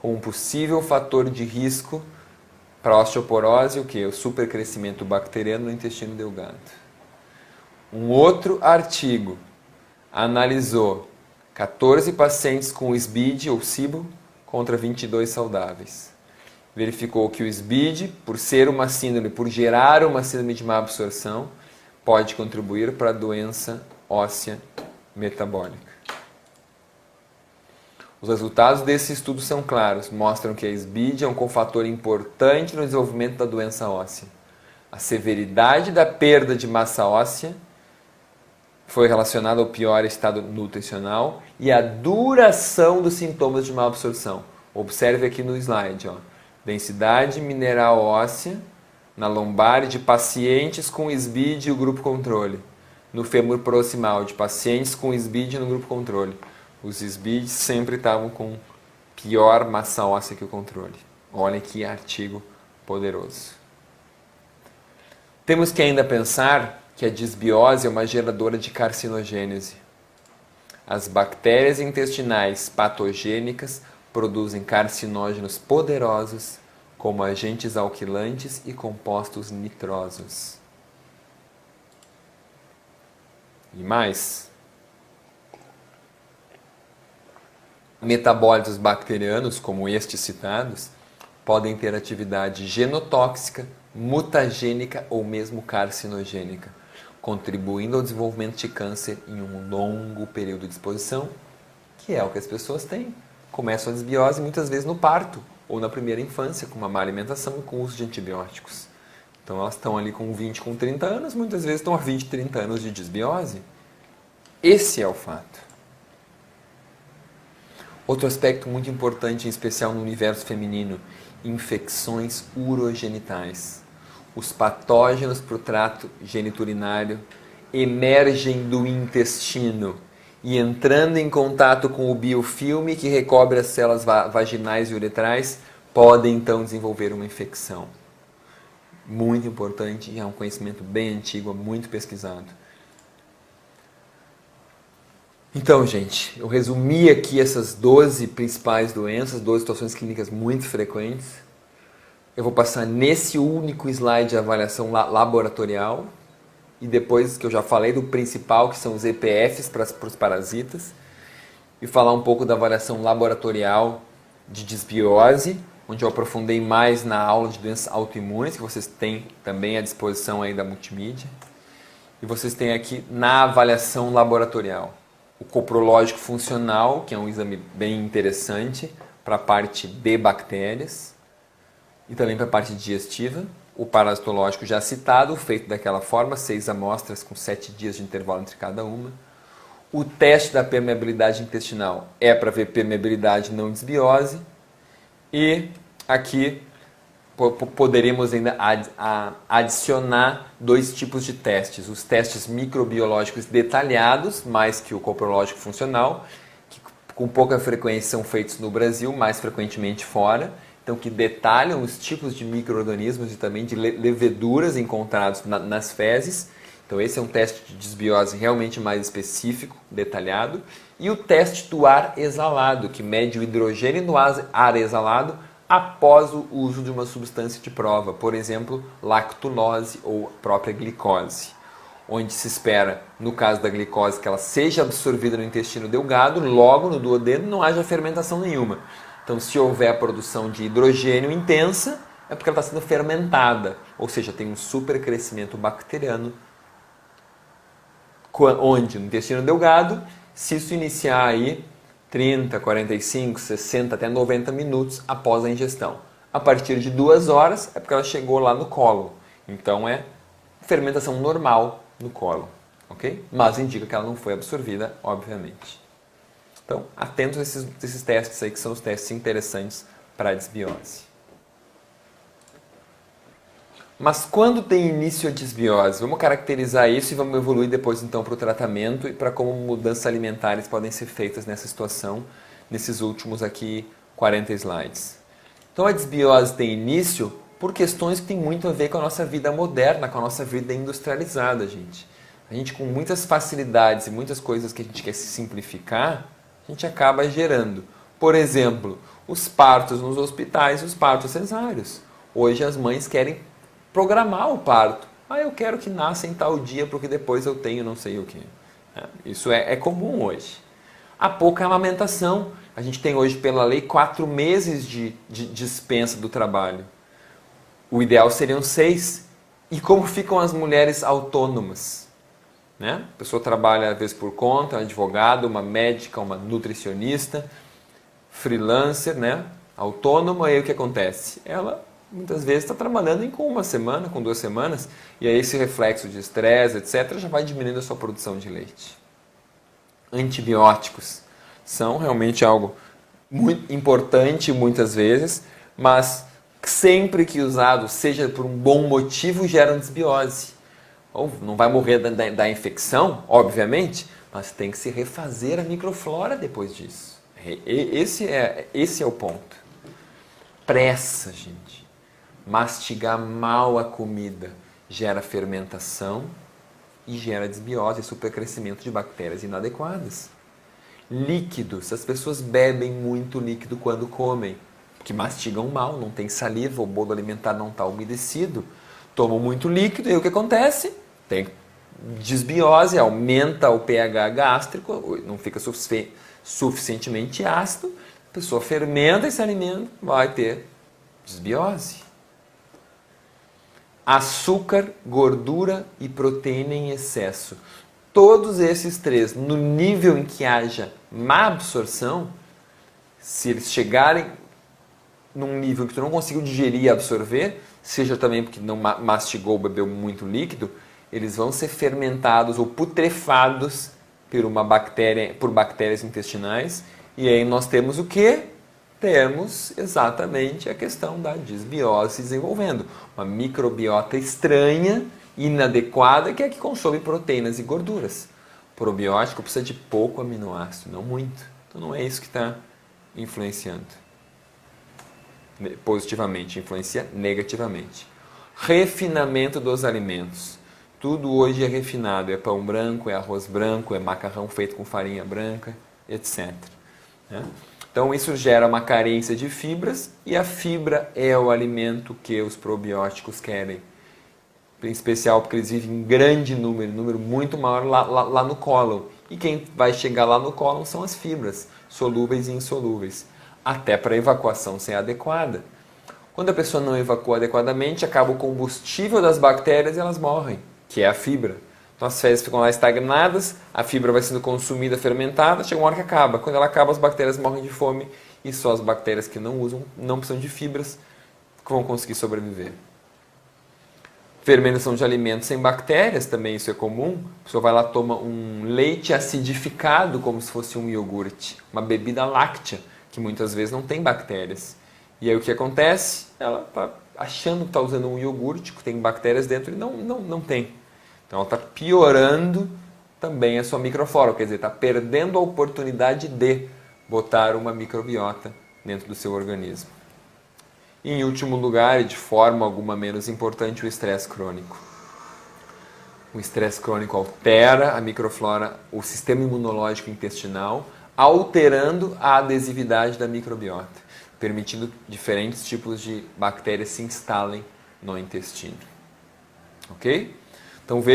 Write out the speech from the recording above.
como um possível fator de risco para a osteoporose, o que? O supercrescimento bacteriano no intestino delgado. Um outro artigo analisou 14 pacientes com SBID ou SIBO contra 22 saudáveis. Verificou que o SBID, por ser uma síndrome, por gerar uma síndrome de má absorção, pode contribuir para a doença óssea metabólica. Os resultados desse estudo são claros, mostram que a SBID é um cofator importante no desenvolvimento da doença óssea. A severidade da perda de massa óssea foi relacionada ao pior estado nutricional e à duração dos sintomas de má absorção. Observe aqui no slide, ó. Densidade mineral óssea na lombar de pacientes com SBID e o grupo controle. No fêmur proximal de pacientes com SBID no grupo controle. Os SBID sempre estavam com pior massa óssea que o controle. Olha que artigo poderoso. Temos que ainda pensar que a disbiose é uma geradora de carcinogênese. As bactérias intestinais patogênicas produzem carcinógenos poderosos, como agentes alquilantes e compostos nitrosos. E mais, metabólitos bacterianos, como estes citados, podem ter atividade genotóxica, mutagênica ou mesmo carcinogênica, contribuindo ao desenvolvimento de câncer em um longo período de exposição, que é o que as pessoas têm. Começam a desbiose muitas vezes no parto ou na primeira infância, com uma má alimentação e com o uso de antibióticos. Então elas estão ali com 20, com 30 anos, muitas vezes estão há 20, 30 anos de desbiose. Esse é o fato. Outro aspecto muito importante, em especial no universo feminino, infecções urogenitais. Os patógenos para o trato geniturinário emergem do intestino e entrando em contato com o biofilme que recobre as células vaginais e uretrais, podem então desenvolver uma infecção. Muito importante e é um conhecimento bem antigo, muito pesquisado. Então, gente, eu resumi aqui essas 12 principais doenças, 12 situações clínicas muito frequentes. Eu vou passar nesse único slide a avaliação laboratorial e depois que eu já falei do principal, que são os EPFs para os parasitas, e falar um pouco da avaliação laboratorial de disbiose, onde eu aprofundei mais na aula de doenças autoimunes, que vocês têm também à disposição aí da multimídia. E vocês têm aqui na avaliação laboratorial o coprológico funcional, que é um exame bem interessante para a parte de bactérias e também para a parte digestiva. O parasitológico já citado, feito daquela forma, 6 amostras com 7 dias de intervalo entre cada uma. O teste da permeabilidade intestinal é para ver permeabilidade não desbiose. E aqui poderíamos ainda adicionar 2 tipos de testes. Os testes microbiológicos detalhados, mais que o coprológico funcional, que com pouca frequência são feitos no Brasil, mais frequentemente fora. Então, que detalham os tipos de micro-organismos e também de leveduras encontrados nas fezes. Então, esse é um teste de desbiose realmente mais específico, detalhado. E o teste do ar exalado, que mede o hidrogênio no ar exalado após o uso de uma substância de prova, por exemplo, lactulose ou própria glicose, onde se espera, no caso da glicose, que ela seja absorvida no intestino delgado, logo no duodeno não haja fermentação nenhuma. Então, se houver a produção de hidrogênio intensa, é porque ela está sendo fermentada, ou seja, tem um supercrescimento bacteriano, onde no intestino delgado, se isso iniciar aí 30, 45, 60, até 90 minutos após a ingestão. A partir de 2 horas é porque ela chegou lá no colo. Então é fermentação normal no colo, ok? Mas indica que ela não foi absorvida, obviamente. Então, atentos a esses testes aí, que são os testes interessantes para a desbiose. Mas quando tem início a desbiose? Vamos caracterizar isso e vamos evoluir depois então para o tratamento e para como mudanças alimentares podem ser feitas nessa situação, nesses últimos aqui 40 slides. Então a desbiose tem início por questões que têm muito a ver com a nossa vida moderna, com a nossa vida industrializada, gente. A gente com muitas facilidades e muitas coisas que a gente quer se simplificar, a gente acaba gerando. Por exemplo, os partos nos hospitais e os partos cesáreos. Hoje as mães querem programar o parto. Eu quero que nasça em tal dia porque depois eu tenho não sei o que. Isso é comum hoje. Há pouca amamentação. A gente tem hoje, pela lei, 4 meses de dispensa do trabalho. O ideal seriam 6. E como ficam as mulheres autônomas? Né? A pessoa trabalha, às vezes, por conta, um advogado, uma médica, uma nutricionista, freelancer, né? Autônoma, e aí o que acontece? Ela, muitas vezes, está trabalhando com 1 semana, com 2 semanas, e aí esse reflexo de estresse, etc., já vai diminuindo a sua produção de leite. Antibióticos são realmente algo muito importante, muitas vezes, mas sempre que usado, seja por um bom motivo, geram desbiose. Ou não vai morrer da infecção, obviamente, mas tem que se refazer a microflora depois disso. Esse é o ponto. Pressa, gente. Mastigar mal a comida gera fermentação e gera desbiose e supercrescimento de bactérias inadequadas. Líquidos. As pessoas bebem muito líquido quando comem, que mastigam mal, não tem saliva, o bolo alimentar não está umedecido, tomam muito líquido e o que acontece? Tem desbiose, aumenta o pH gástrico, não fica suficientemente ácido, a pessoa fermenta esse alimento, vai ter desbiose. Açúcar, gordura e proteína em excesso. Todos esses 3, no nível em que haja má absorção, se eles chegarem num nível que tu não conseguiu digerir e absorver, seja também porque não mastigou, bebeu muito líquido, eles vão ser fermentados ou putrefados por bactérias intestinais. E aí nós temos o quê? Temos exatamente a questão da desbiose desenvolvendo. Uma microbiota estranha, inadequada, que é a que consome proteínas e gorduras. O probiótico precisa de pouco aminoácido, não muito. Então não é isso que está influenciando positivamente, influencia negativamente. Refinamento dos alimentos. Tudo hoje é refinado, é pão branco, é arroz branco, é macarrão feito com farinha branca, etc. Então isso gera uma carência de fibras e a fibra é o alimento que os probióticos querem. Em especial porque eles vivem em grande número muito maior lá no cólon. E quem vai chegar lá no cólon são as fibras, solúveis e insolúveis. Até para a evacuação ser adequada. Quando a pessoa não evacua adequadamente, acaba o combustível das bactérias e elas morrem, que é a fibra. Então as fezes ficam lá estagnadas, a fibra vai sendo consumida, fermentada, chega uma hora que acaba. Quando ela acaba, as bactérias morrem de fome e só as bactérias que não usam, não precisam de fibras, que vão conseguir sobreviver. Fermentação de alimentos sem bactérias, também isso é comum. A pessoa vai lá, toma um leite acidificado, como se fosse um iogurte, uma bebida láctea, que muitas vezes não tem bactérias. E aí o que acontece? Ela está achando que está usando um iogurte que tem bactérias dentro e não tem. Então ela está piorando também a sua microflora, quer dizer, está perdendo a oportunidade de botar uma microbiota dentro do seu organismo. E em último lugar, e de forma alguma menos importante, o estresse crônico. O estresse crônico altera a microflora, o sistema imunológico intestinal, alterando a adesividade da microbiota, permitindo diferentes tipos de bactérias se instalem no intestino. Ok? Então,